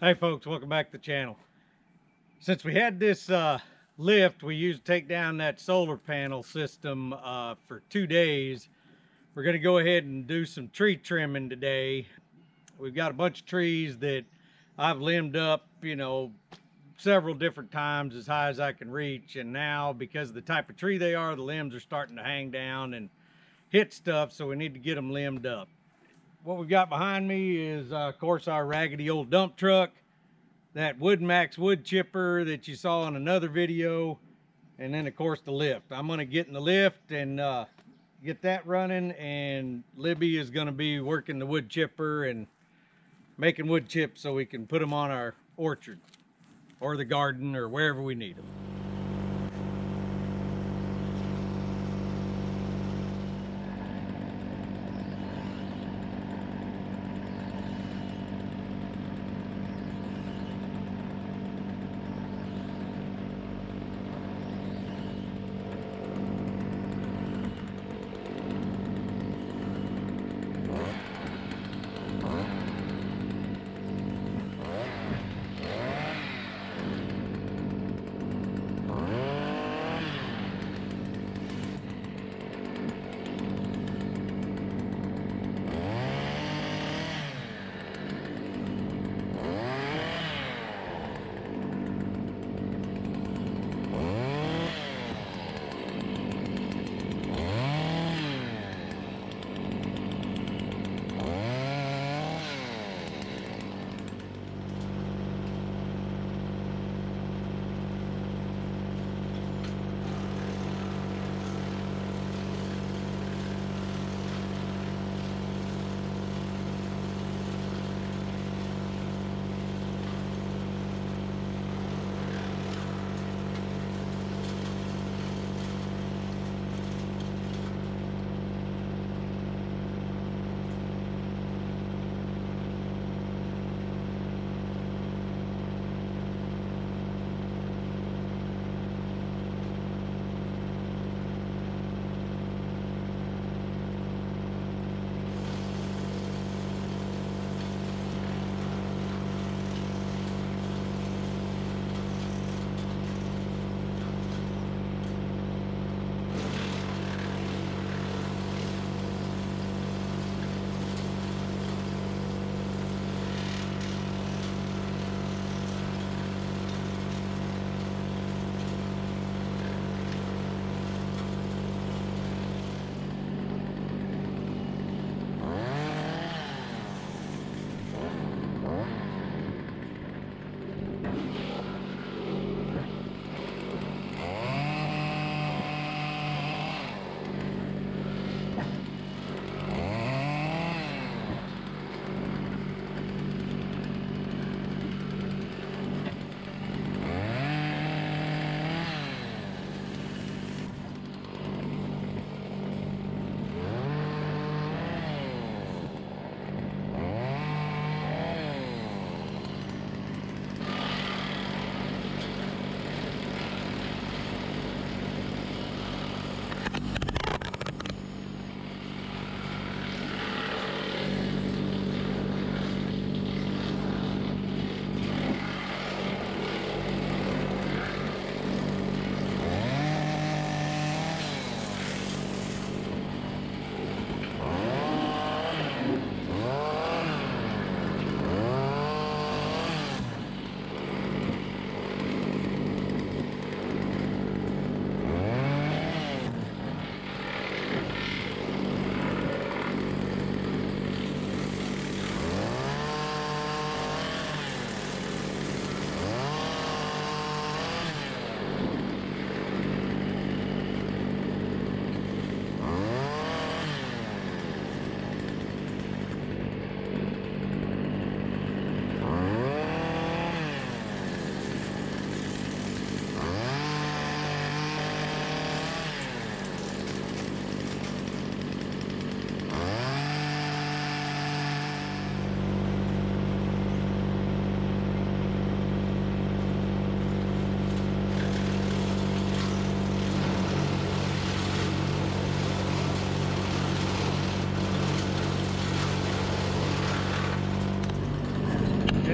Hey folks, welcome back to the channel. Since we had this lift we used to take down that solar panel system for 2 days, we're going to go ahead and do some tree trimming today. We've got a bunch of trees that I've limbed up, several different times as high as I can reach, and now because of the type of tree they are, the limbs are starting to hang down and hit stuff, so we need to get them limbed up. What we've got behind me is of course our raggedy old dump truck, that WoodMaxx wood chipper that you saw in another video, and then of course the lift. I'm going to get in the lift and get that running, and Libby is going to be working the wood chipper and making wood chips so we can put them on our orchard or the garden or wherever we need them.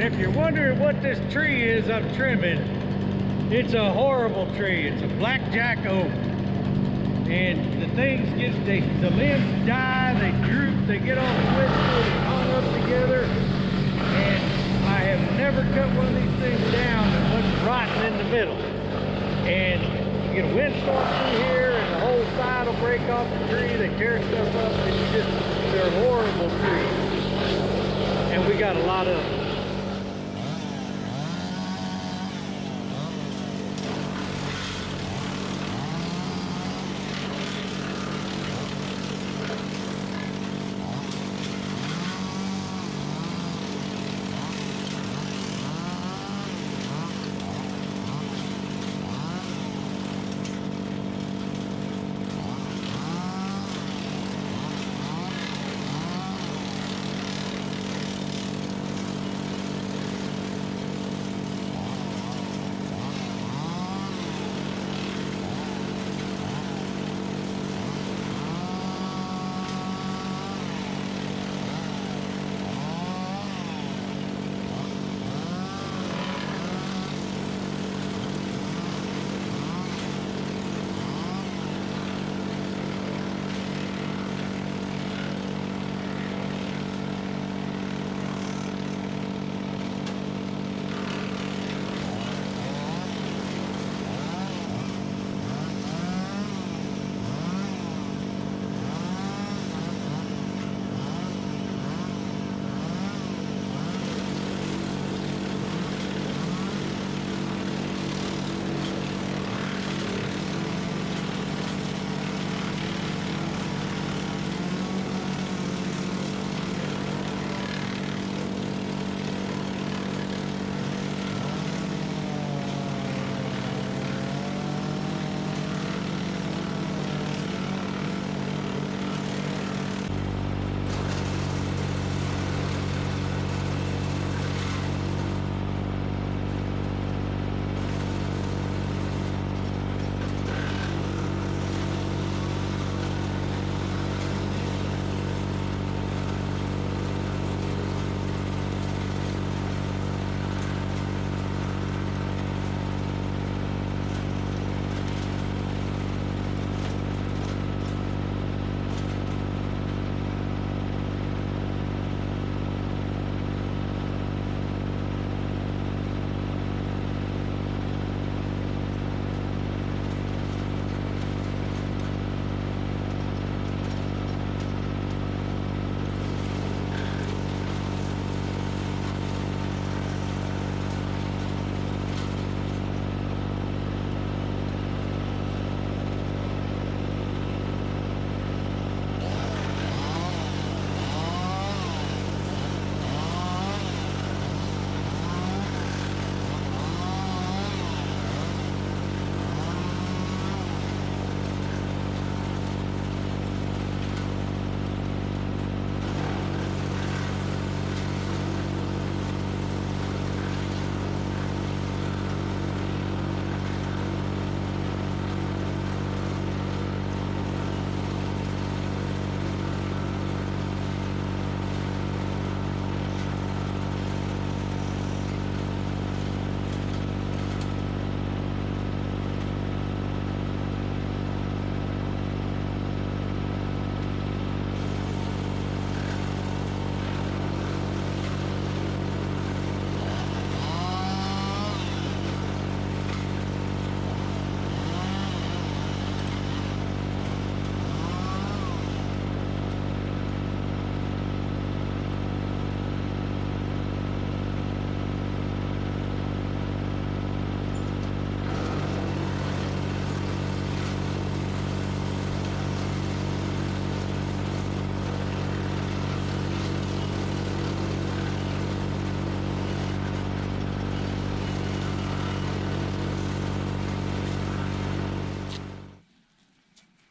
And if you're wondering what this tree is I'm trimming, it's a horrible tree. It's a blackjack oak. And the things get, the limbs die, they droop, they get all twisted and hung up together. And I have never cut one of these things down that wasn't rotten in the middle. And you get a windstorm through here and the whole side will break off the tree. They tear stuff up and they're horrible trees. And we got a lot of them.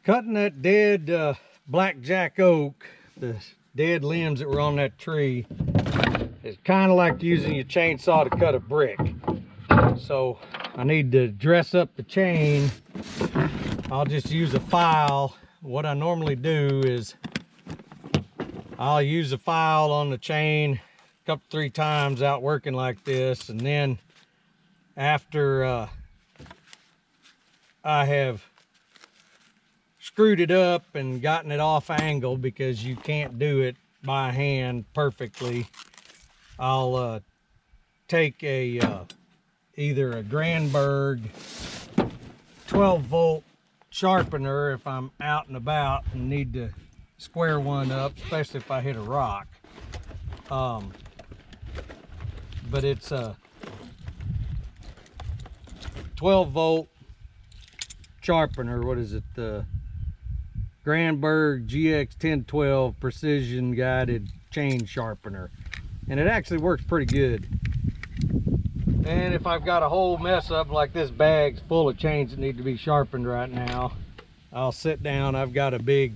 Cutting that dead blackjack oak, the dead limbs that were on that tree, is kind of like using your chainsaw to cut a brick. So I need to dress up the chain. I'll just use a file. What I normally do is I'll use a file on the chain couple, 3 times out working like this, and then after I have screwed it up and gotten it off angle, because you can't do it by hand perfectly, I'll take a either a Granberg 12-volt sharpener if I'm out and about and need to square one up, especially if I hit a rock. But it's a 12-volt sharpener. What is it? The Granberg GX1012 precision guided chain sharpener, and it actually works pretty good. And if I've got a whole mess up, like this bag's full of chains that need to be sharpened right now, I'll sit down. I've got a big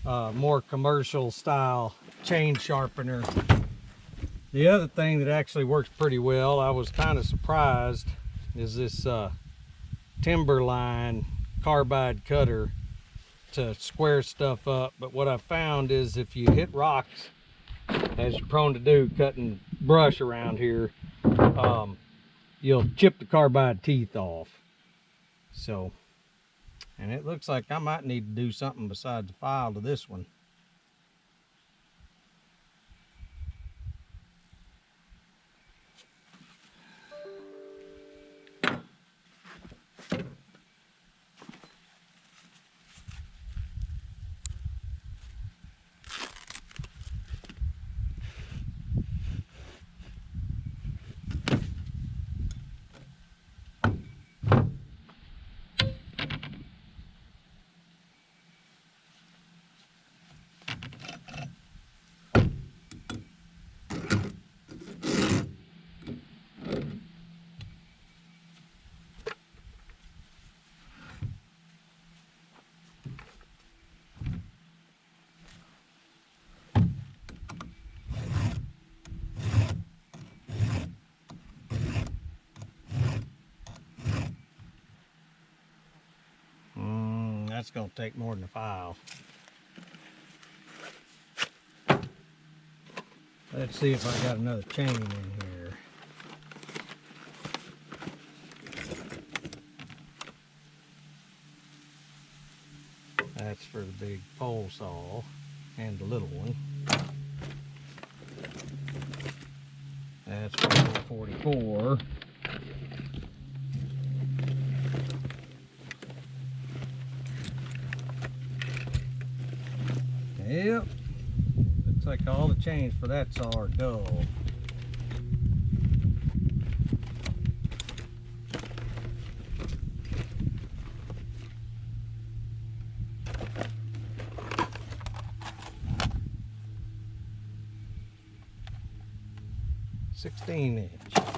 more commercial style chain sharpener. The other thing that actually works pretty well, I was kind of surprised, is this Timberline carbide cutter to square stuff up. But what I found is if you hit rocks, as you're prone to do cutting brush around here, you'll chip the carbide teeth off. So, and it looks like I might need to do something besides the file to this one. That's gonna take more than a file. Let's see if I got another chain in here. That's for the big pole saw and the little one. That's for 44. Yep, looks like all the chains for that saw are dull. (16" All right.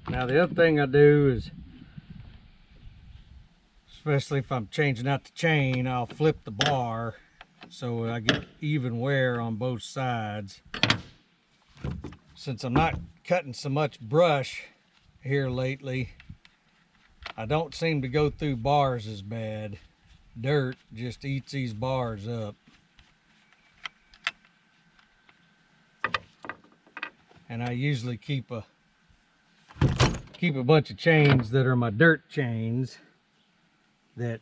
Now the other thing I do is, especially if I'm changing out the chain, I'll flip the bar so I get even wear on both sides. Since I'm not cutting so much brush here lately, I don't seem to go through bars as bad. Dirt just eats these bars up. And I usually keep a bunch of chains that are my dirt chains that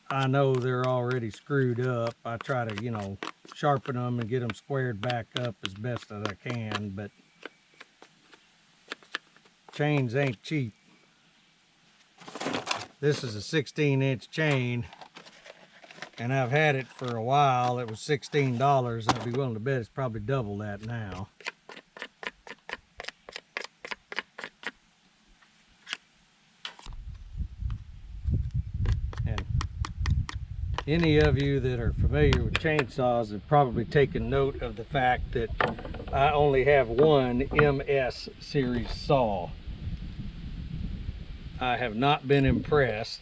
I know they're already screwed up. I try to, you know, sharpen them and get them squared back up as best as I can, but chains ain't cheap. This is a 16" chain, and I've had it for a while. It was $16. I'd be willing to bet it's probably double that now. And Any of you that are familiar with chainsaws have probably taken note of the fact that I only have one MS series saw. I have not been impressed.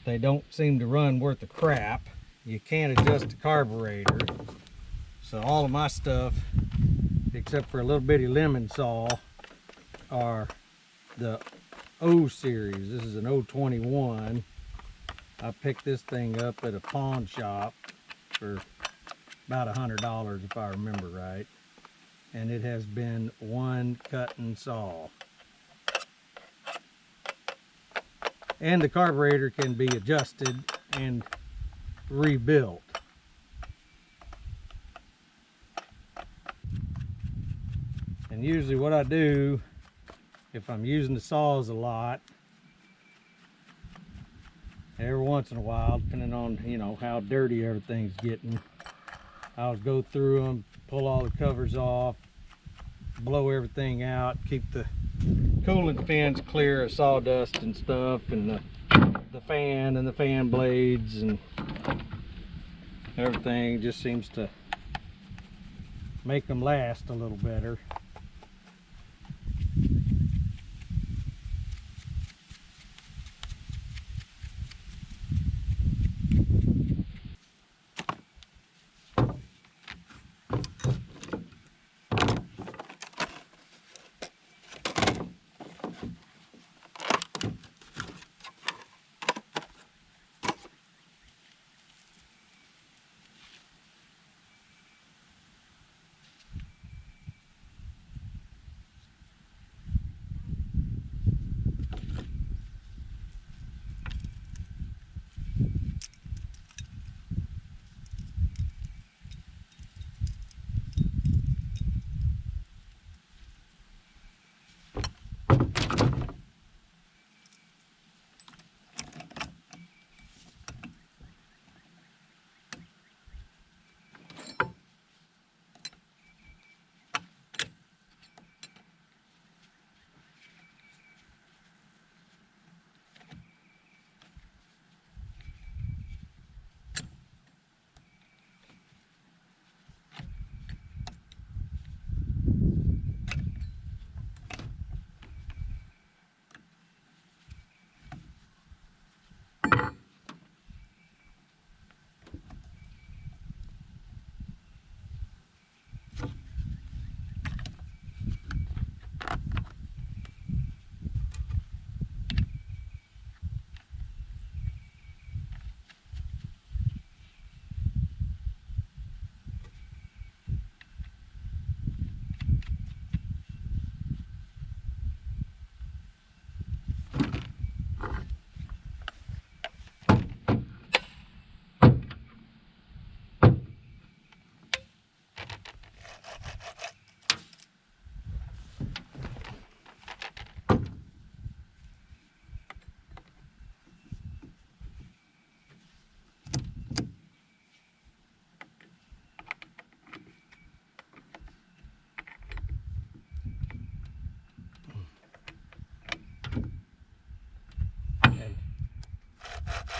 They don't seem to run worth a crap. You can't adjust the carburetor. So all of my stuff, except for a little bitty lemon saw, are the O series. This is an 021. I picked this thing up at a pawn shop for about $100 if I remember right. And it has been one cutting saw. And the carburetor can be adjusted and rebuilt. And usually what I do, if I'm using the saws a lot, every once in a while, depending on, you know, how dirty everything's getting, I'll go through them, pull all the covers off, blow everything out, keep the coolant fins clear of sawdust and stuff, and the fan and the fan blades and everything just seems to make them last a little better.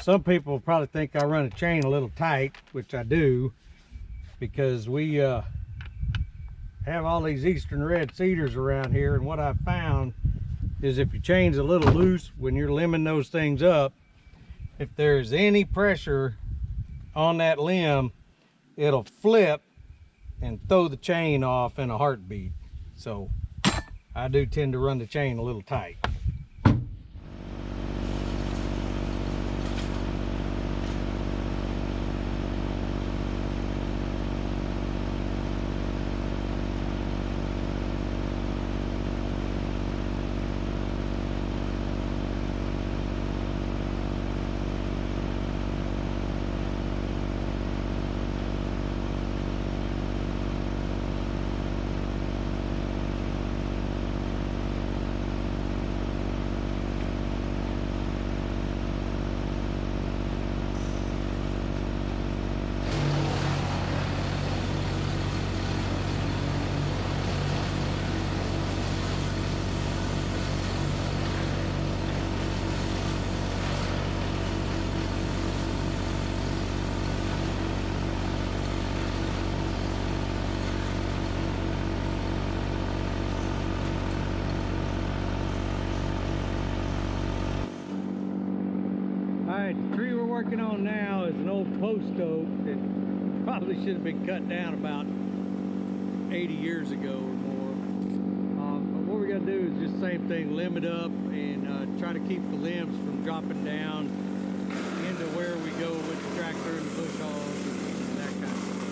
Some people probably think I run a chain a little tight, which I do, because we have all these eastern red cedars around here, and what I've found is if your chain's a little loose when you're limbing those things up, if there's any pressure on that limb, it'll flip and throw the chain off in a heartbeat. So I do tend to run the chain a little tight. working on now is an old post oak that probably should have been cut down about 80 years ago or more. But what we're going to do is just same thing, limb it up and try to keep the limbs from dropping down into where we go with the tractor and the bush hog and that kind of stuff.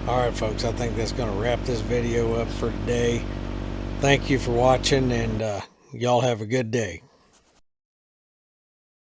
Alright folks, I think that's going to wrap this video up for today. Thank you for watching, and y'all have a good day.